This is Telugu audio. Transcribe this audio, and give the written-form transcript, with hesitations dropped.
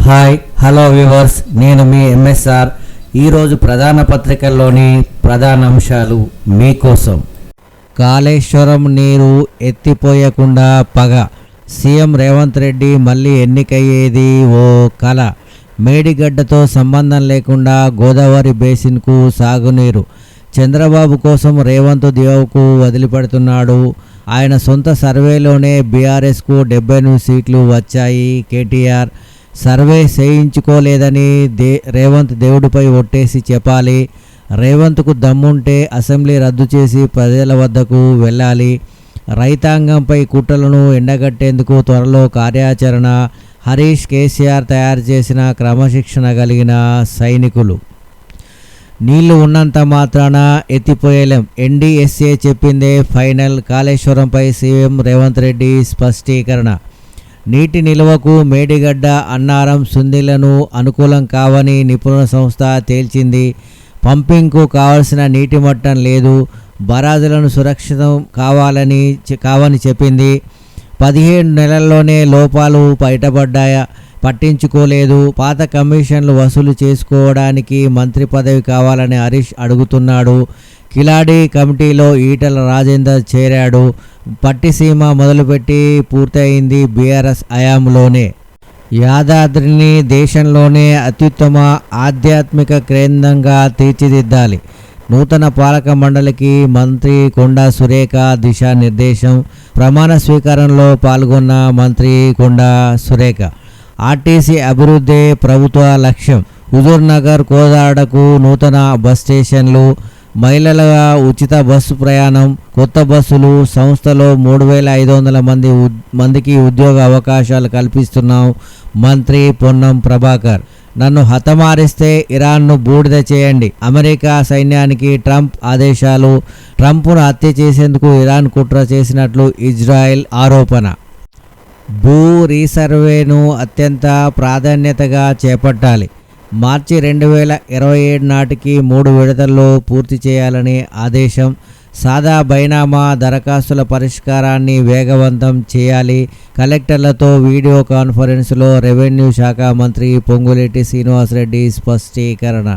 హాయ్ హలో వ్యూవర్స్, నేను మీ ఎంఎస్ఆర్. ఈరోజు ప్రధాన పత్రికల్లోని ప్రధాన అంశాలు మీకోసం. కాళేశ్వరం నీరు ఎత్తిపోయకుండా పగ, సీఎం రేవంత్ రెడ్డి మళ్ళీ ఎన్నికయ్యేది ఓ కల, మేడిగడ్డతో సంబంధం లేకుండా గోదావరి బేసిన్కు సాగునీరు, చంద్రబాబు కోసం రేవంత్ దియోకు వదిలిపెడుతున్నాడు. ఆయన సొంత సర్వేలోనే బీఆర్ఎస్కు 78 సీట్లు వచ్చాయి. కేటీఆర్ సర్వే చేయించుకోలేదని రేవంత్ దేవుడిపై ఒట్టేసి చెప్పాలి. రేవంత్కు దమ్ముంటే అసెంబ్లీ రద్దు చేసి ప్రజల వద్దకు వెళ్ళాలి. రైతాంగంపై కుట్రలను ఎండగట్టేందుకు త్వరలో కార్యాచరణ. హరీష్ కేసీఆర్ తయారు చేసిన క్రమశిక్షణ కలిగిన సైనికులు. నీళ్లు ఉన్నంత మాత్రాన ఎత్తిపోయలేం, ఎన్డీఎస్ఏ చెప్పిందే ఫైనల్. కాళేశ్వరంపై సీఎం రేవంత్ రెడ్డి స్పష్టీకరణ. నీటి నిల్వకు మేడిగడ్డ, అన్నారం, సుందిళ్లను అనుకూలం కావని నిపుణుల సంస్థ తేల్చింది. పంపింగ్కు కావలసిన నీటి మట్టం లేదు, బరాజులను సురక్షితం కావని చెప్పింది. 17 నెలల్లోనే లోపాలు బయటపడ్డాయా, పట్టించుకోలేదు. పాత కమిషన్లు వసూలు చేసుకోవడానికి మంత్రి పదవి కావాలని హరీష్ అడుగుతున్నాడు. కిలాడి కమిటీలో ఈటల రాజేందర్ చేరాడు. పట్టిసీమ మొదలుపెట్టి పూర్తయింది బీఆర్ఎస్ హయాంలోనే. యాదాద్రిని దేశంలోనే అత్యుత్తమ ఆధ్యాత్మిక కేంద్రంగా తీర్చిదిద్దాలి. నూతన పాలక మండలికి మంత్రి కొండా సురేఖ దిశానిర్దేశం. ప్రమాణ స్వీకారంలో పాల్గొన్న మంత్రి కొండా సురేఖ. ఆర్టీసీ అభివృద్ధి ప్రభుత్వ లక్ష్యం. హుజూర్నగర్, కోదాడకు నూతన బస్ స్టేషన్లు, మహిళల ఉచిత బస్సు ప్రయాణం, కొత్త బస్సులు, సంస్థలో 3500 మందికి ఉద్యోగ అవకాశాలు కల్పిస్తున్నాం. మంత్రి పొన్నం ప్రభాకర్. నన్ను హతమారిస్తే ఇరాన్ను బూడిద చేయండి, అమెరికా సైన్యానికి ట్రంప్ ఆదేశాలు. ట్రంప్ను హత్య చేసేందుకు ఇరాన్ కుట్ర చేసినట్లు ఇజ్రాయెల్ ఆరోపణ. భూ రీసర్వేను అత్యంత ప్రాధాన్యతగా చేపట్టాలి. మార్చి 2027 నాటికి 3 విడతల్లో పూర్తి చేయాలని ఆదేశం. సాదా బైనామా దరఖాస్తుల పరిష్కారాన్ని వేగవంతం చేయాలి. కలెక్టర్లతో వీడియో కాన్ఫరెన్స్లో రెవెన్యూ శాఖ మంత్రి పొంగులేటి శ్రీనివాసరెడ్డి స్పష్టీకరణ.